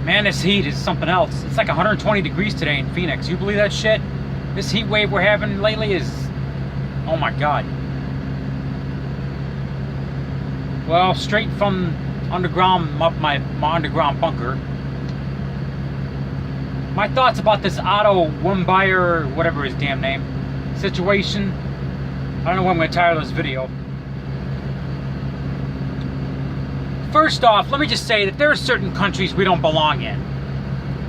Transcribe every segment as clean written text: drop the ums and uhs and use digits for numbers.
Man, this heat is something else. It's like 120 degrees today in Phoenix. You believe that shit? This heat wave we're having lately is... oh my god. Well, straight from underground, my underground bunker. My thoughts about this Otto Warmbier, whatever his damn name, situation. I don't know what I'm going to title this video. First off, let me just say that there are certain countries we don't belong in.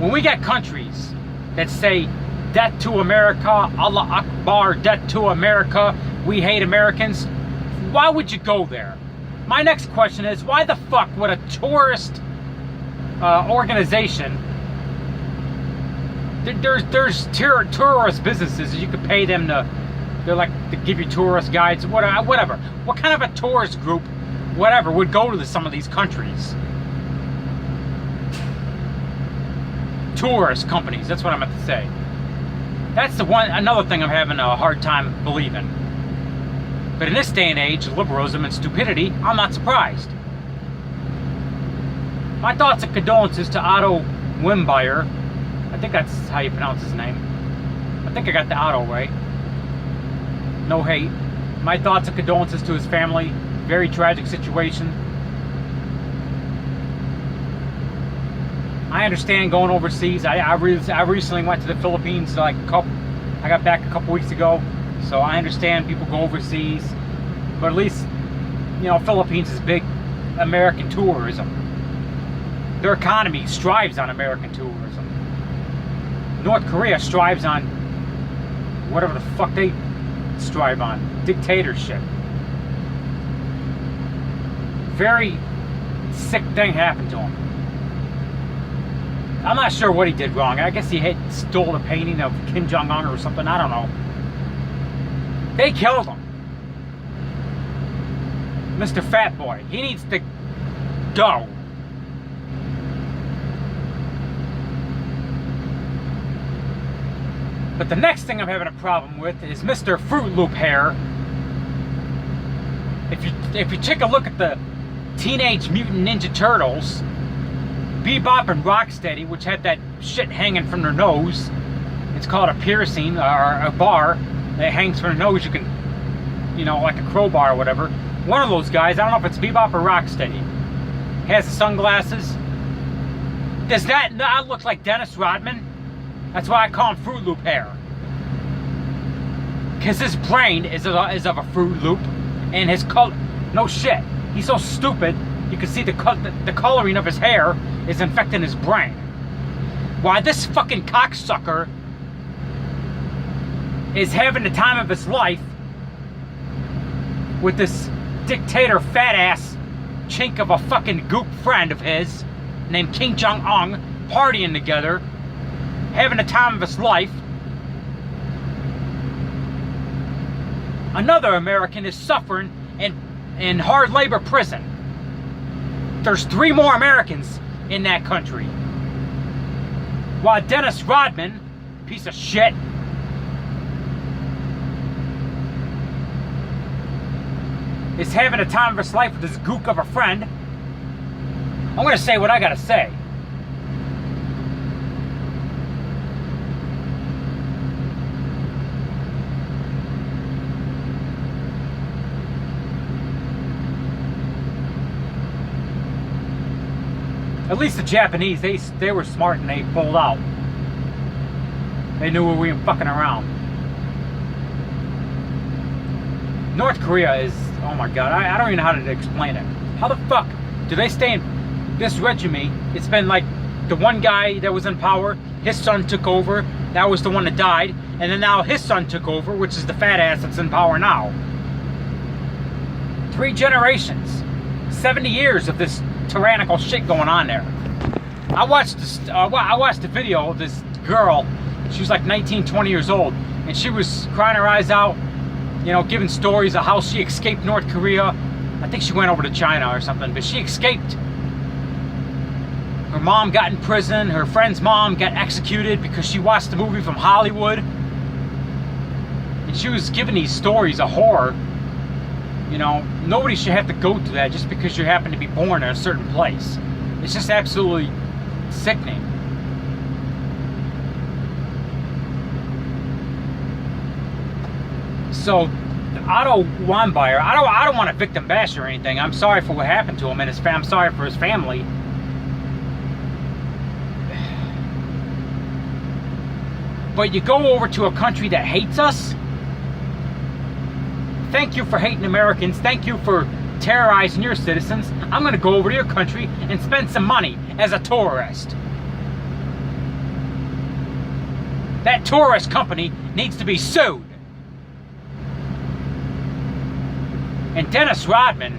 When we got countries that say, death to America, Allah Akbar, death to America, we hate Americans, why would you go there? My next question is, why the fuck would a tourist organization, there's tourist businesses, you could pay them to, they're like, to give you tourist guides, whatever. What kind of a tourist group, whatever, would go to some of these countries? Tourist companies, that's what I meant to say. That's another thing I'm having a hard time believing. But in this day and age, liberalism and stupidity, I'm not surprised. My thoughts and condolences to Otto Warmbier. I think that's how you pronounce his name. I think I got the Otto right. No hate. My thoughts and condolences to his family. Very tragic situation. I understand going overseas. I recently went to the Philippines like I got back a couple weeks ago, so I understand people go overseas. But at least, you know, Philippines is big American tourism. Their economy strives on American tourism. North Korea strives on whatever the fuck they strive on. Dictatorship. Very sick thing happened to him. I'm not sure what he did wrong. I guess he stole the painting of Kim Jong-un or something. I don't know. They killed him. Mr. Fat Boy. He needs to go. But the next thing I'm having a problem with is Mr. Fruit Loop hair. If you take a look at the Teenage Mutant Ninja Turtles, Bebop and Rocksteady, which had that shit hanging from their nose. It's called a piercing, or a bar that hangs from their nose. You can, you know, like a crowbar or whatever. One of those guys, I don't know if it's Bebop or Rocksteady, has the sunglasses. Does that not look like Dennis Rodman? That's why I call him Fruit Loop hair. Because his brain is of a Fruit Loop, and his color, no shit. He's so stupid, you can see the coloring of his hair is infecting his brain. Why this fucking cocksucker is having the time of his life with this dictator fat ass chink of a fucking goop friend of his named Kim Jong-un, partying together, having the time of his life. Another American is suffering in hard labor prison. There's 3 more Americans in that country. While Dennis Rodman, piece of shit, is having a time of his life with this gook of a friend. I'm gonna say what I gotta say. At least the Japanese, they were smart and they pulled out. They knew we were fucking around. North Korea is, oh my god, I don't even know how to explain it. How the fuck do they stay in this regime? It's been like the one guy that was in power, his son took over, that was the one that died, and then now his son took over, which is the fat ass that's in power now. 3 generations, 70 years of this tyrannical shit going on there. I watched the video of this girl. She was like 19, 20 years old, and she was crying her eyes out, you know, giving stories of how she escaped North Korea. I think she went over to China or something, but she escaped. Her mom got in prison. Her friend's mom got executed because she watched the movie from Hollywood. And she was giving these stories of horror. You know, nobody should have to go through that just because you happen to be born in a certain place. It's just absolutely Sickening. So, Otto Warmbier, I don't want to victim bash or anything. I'm sorry for what happened to him and his I'm sorry for his family. But you go over to a country that hates us. Thank you for hating Americans. Thank you for terrorizing your citizens. I'm going to go over to your country and spend some money as a tourist. That tourist company needs to be sued. And Dennis Rodman,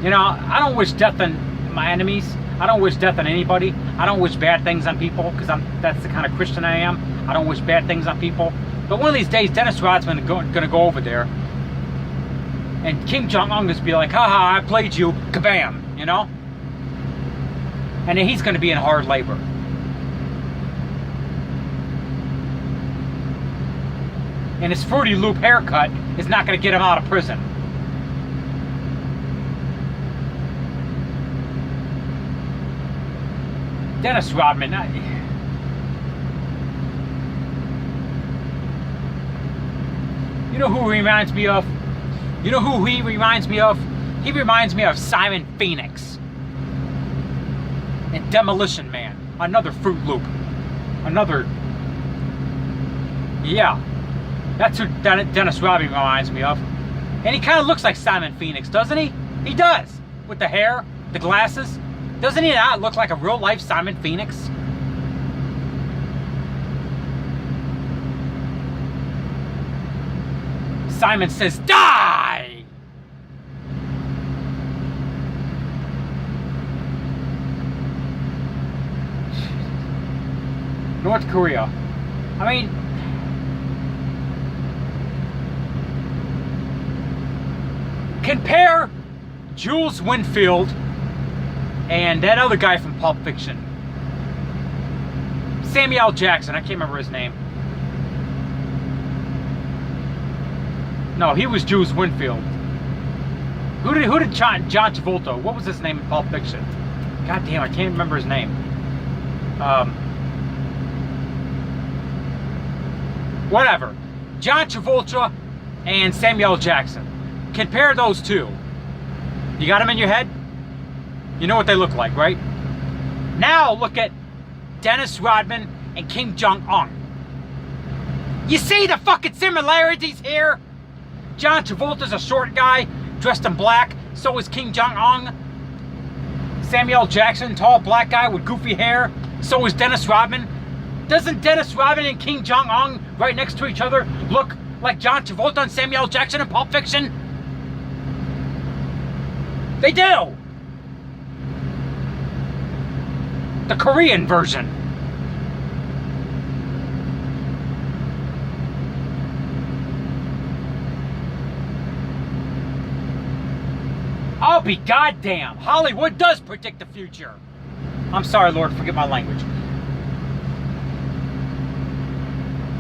you know, I don't wish death on my enemies. I don't wish death on anybody. I don't wish bad things on people, because that's the kind of Christian I am. I don't wish bad things on people. But one of these days, Dennis Rodman is going to go over there, and Kim Jong-un is be like, haha, I played you, kabam, you know? And then he's going to be in hard labor. And his Fruity Loop haircut is not going to get him out of prison. Dennis Rodman, you know who he reminds me of? You know who he reminds me of? He reminds me of Simon Phoenix and Demolition Man. Another Fruit Loop. Another... Yeah. That's who Dennis Rodman reminds me of. And he kind of looks like Simon Phoenix, doesn't he? He does. With the hair, the glasses. Doesn't he not look like a real-life Simon Phoenix? Simon says, die! North Korea. I mean... compare Jules Winfield and that other guy from Pulp Fiction. Samuel Jackson, I can't remember his name. No, he was Jules Winfield. Who did John Travolta? What was his name in Pulp Fiction? God damn, I can't remember his name. Whatever. John Travolta and Samuel Jackson. Compare those two. You got them in your head? You know what they look like, right? Now look at Dennis Rodman and Kim Jong-un. You see the fucking similarities here? John Travolta's a short guy dressed in black. So is Kim Jong-un. Samuel Jackson, tall black guy with goofy hair. So is Dennis Rodman. Doesn't Dennis Rodman and Kim Jong-un right next to each other look like John Travolta and Samuel Jackson in Pulp Fiction? They do! The Korean version. I'll be goddamn. Hollywood does predict the future. I'm sorry, Lord, forget my language.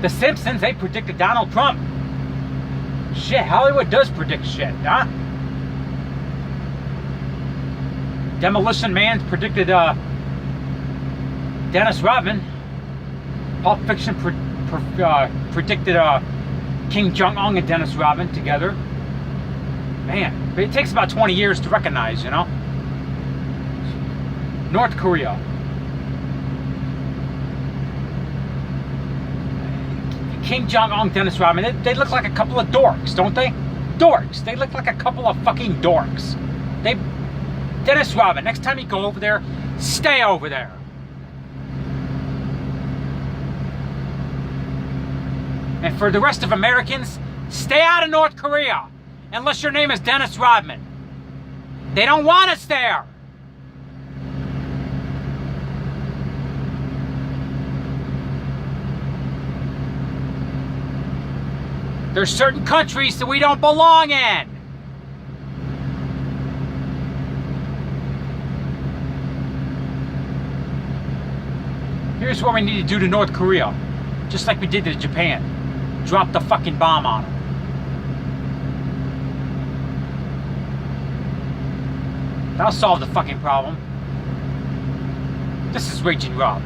The Simpsons, they predicted Donald Trump. Shit, Hollywood does predict shit, huh? Demolition Man predicted Dennis Rodman. Pulp Fiction predicted Kim Jong-un and Dennis Rodman together. Man, but it takes about 20 years to recognize, you know? North Korea. Kim Jong-un, Dennis Rodman, they look like a couple of dorks, don't they? Dorks. They look like a couple of fucking dorks. Dennis Rodman, next time you go over there, stay over there. And for the rest of Americans, stay out of North Korea. Unless your name is Dennis Rodman. They don't want us there. There's certain countries that we don't belong in. Here's what we need to do to North Korea. Just like we did to Japan. Drop the fucking bomb on them. That'll solve the fucking problem. This is Raging Rob.